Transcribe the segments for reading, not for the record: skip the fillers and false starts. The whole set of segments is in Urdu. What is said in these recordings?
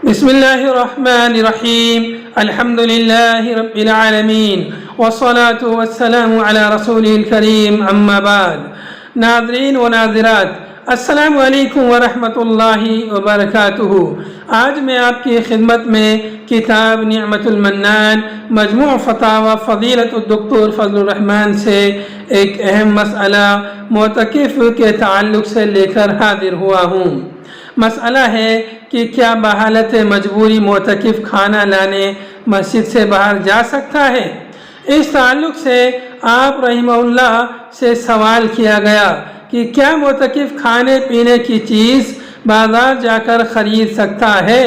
بسم اللہ الرحمن الرحیم الحمد للہ رب العالمین والصلاة والسلام علی رسول الکریم اما بعد۔ ناظرین و ناظرات، السلام علیکم ورحمۃ اللہ وبرکاتہ۔ آج میں آپ کی خدمت میں کتاب نعمت المنان مجموع فتاوی فضیلت الدکتور فضل الرحمن سے ایک اہم مسئلہ معتکف کے تعلق سے لے کر حاضر ہوا ہوں۔ مسئلہ ہے کہ کیا بحالت مجبوری معتکف کھانا لانے مسجد سے باہر جا سکتا ہے؟ اس تعلق سے آپ رحمہ اللہ سے سوال کیا گیا کہ کیا معتکف کھانے پینے کی چیز بازار جا کر خرید سکتا ہے،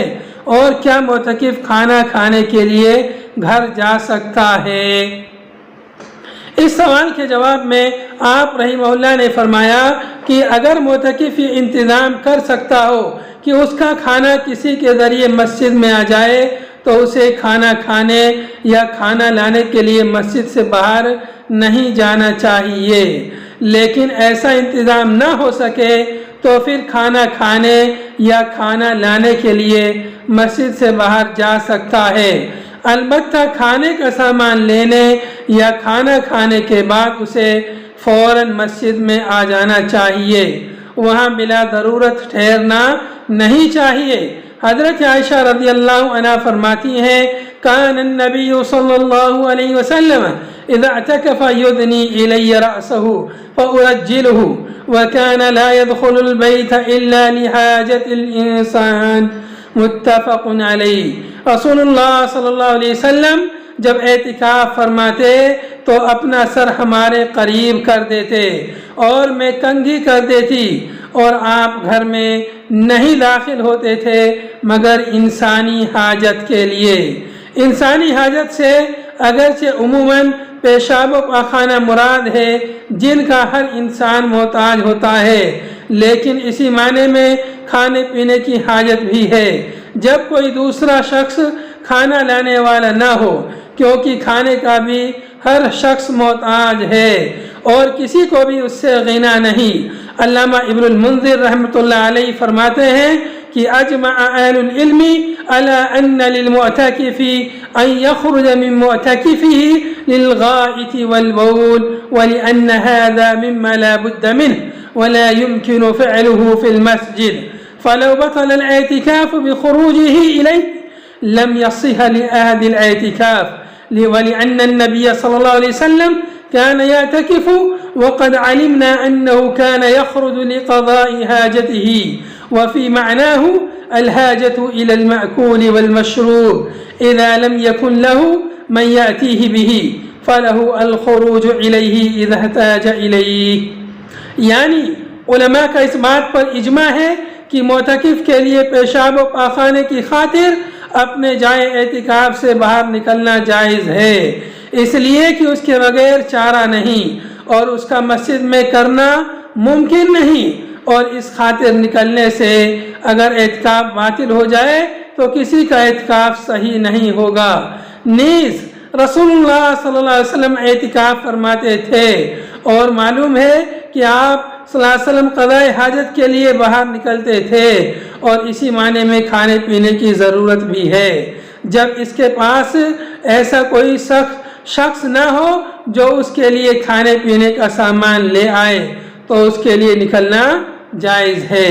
اور کیا معتکف کھانا کھانے کے لیے گھر جا سکتا ہے؟ اس سوال کے جواب میں آپ رحمہ اللہ نے فرمایا کہ اگر معتکف یہ انتظام کر سکتا ہو کہ اس کا کھانا کسی کے ذریعے مسجد میں آ جائے تو اسے کھانا کھانے یا کھانا لانے کے لیے مسجد سے باہر نہیں جانا چاہیے، لیکن ایسا انتظام نہ ہو سکے تو پھر کھانا کھانے یا کھانا لانے کے لیے مسجد سے باہر جا سکتا ہے۔ البتہ کھانے کا سامان لینے یا کھانا کھانے کے بعد اسے فوراً مسجد میں آ جانا چاہیے، وہاں بلا ضرورت ٹھہرنا نہیں چاہیے۔ حضرت عائشہ رضی اللہ عنہ فرماتی ہیں کان النبی صلی اللہ علیہ وسلم اذا اعتکف یدنی الی رأسہ فارجلہ وکان لا يدخل البیت الا لحاجت الانسان، متفق علیہ۔ رسول اللہ صلی اللہ علیہ وسلم جب اعتکاف فرماتے تو اپنا سر ہمارے قریب کر دیتے اور میں کنگھی کر دیتی، اور آپ گھر میں نہیں داخل ہوتے تھے مگر انسانی حاجت کے لیے۔ انسانی حاجت سے اگرچہ عموماً پیشاب و پاخانہ مراد ہے جن کا ہر انسان محتاج ہوتا ہے، لیکن اسی معنی میں کھانے پینے کی حاجت بھی ہے جب کوئی دوسرا شخص کھانا لانے والا نہ ہو، کیونکہ کھانے کا بھی ہر شخص محتاج ہے اور کسی کو بھی اس سے غنا نہیں۔ علامہ ابن المنذر رحمۃ اللہ علیہ فرماتے ہیں کہ اجمع اہل العلم على ان للمعتکف ان يخرج من معتکفه للغائط والبول ولأن هذا مما لا بد منه ولا يمكن فعله في المسجد، فلو بطل الاعتكاف بخروجه إليه لم يصح لأحد الاعتكاف، ولأن النبي صلى الله عليه وسلم كان يعتكف وقد علمنا أنه كان يخرج لقضاء حاجته، وفي معناه الحاجة إلى المأكول والمشروب إذا لم يكن له من يأتيه به فله الخروج إليه إذا احتاج إليه۔ یعنی علماء کا اس بات پر اجماع ہے کہ معتکف کے لیے پیشاب و پاخانے کی خاطر اپنے جائے اعتکاف سے باہر نکلنا جائز ہے، اس لیے کہ اس کے بغیر چارہ نہیں اور اس کا مسجد میں کرنا ممکن نہیں، اور اس خاطر نکلنے سے اگر اعتکاف باطل ہو جائے تو کسی کا اعتکاف صحیح نہیں ہوگا۔ نیز رسول اللہ صلی اللہ علیہ وسلم اعتکاف فرماتے تھے، اور معلوم ہے کہ آپ صلی اللہ علیہ وسلم قضاء حاجت کے لیے باہر نکلتے تھے، اور اسی معنی میں کھانے پینے کی ضرورت بھی ہے۔ جب اس کے پاس ایسا کوئی شخص نہ ہو جو اس کے لیے کھانے پینے کا سامان لے آئے تو اس کے لیے نکلنا جائز ہے۔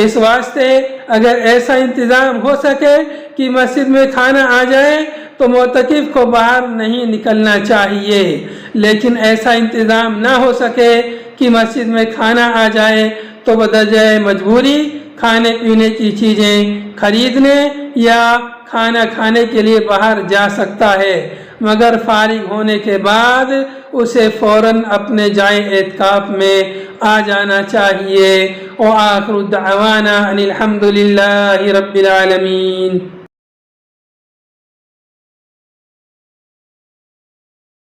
اس واسطے اگر ایسا انتظام ہو سکے کہ مسجد میں کھانا آ جائے تو معتکف کو باہر نہیں نکلنا چاہیے، لیکن ایسا انتظام نہ ہو سکے کہ مسجد میں کھانا آ جائے تو بدجائے مجبوری کھانے پینے کی چیزیں خریدنے یا کھانا کھانے کے لیے باہر جا سکتا ہے، مگر فارغ ہونے کے بعد اسے فوراً اپنے جائے اعتکاف میں آ جانا چاہیے۔ وآخر دعوانا ان الحمد للہ رب العالمین۔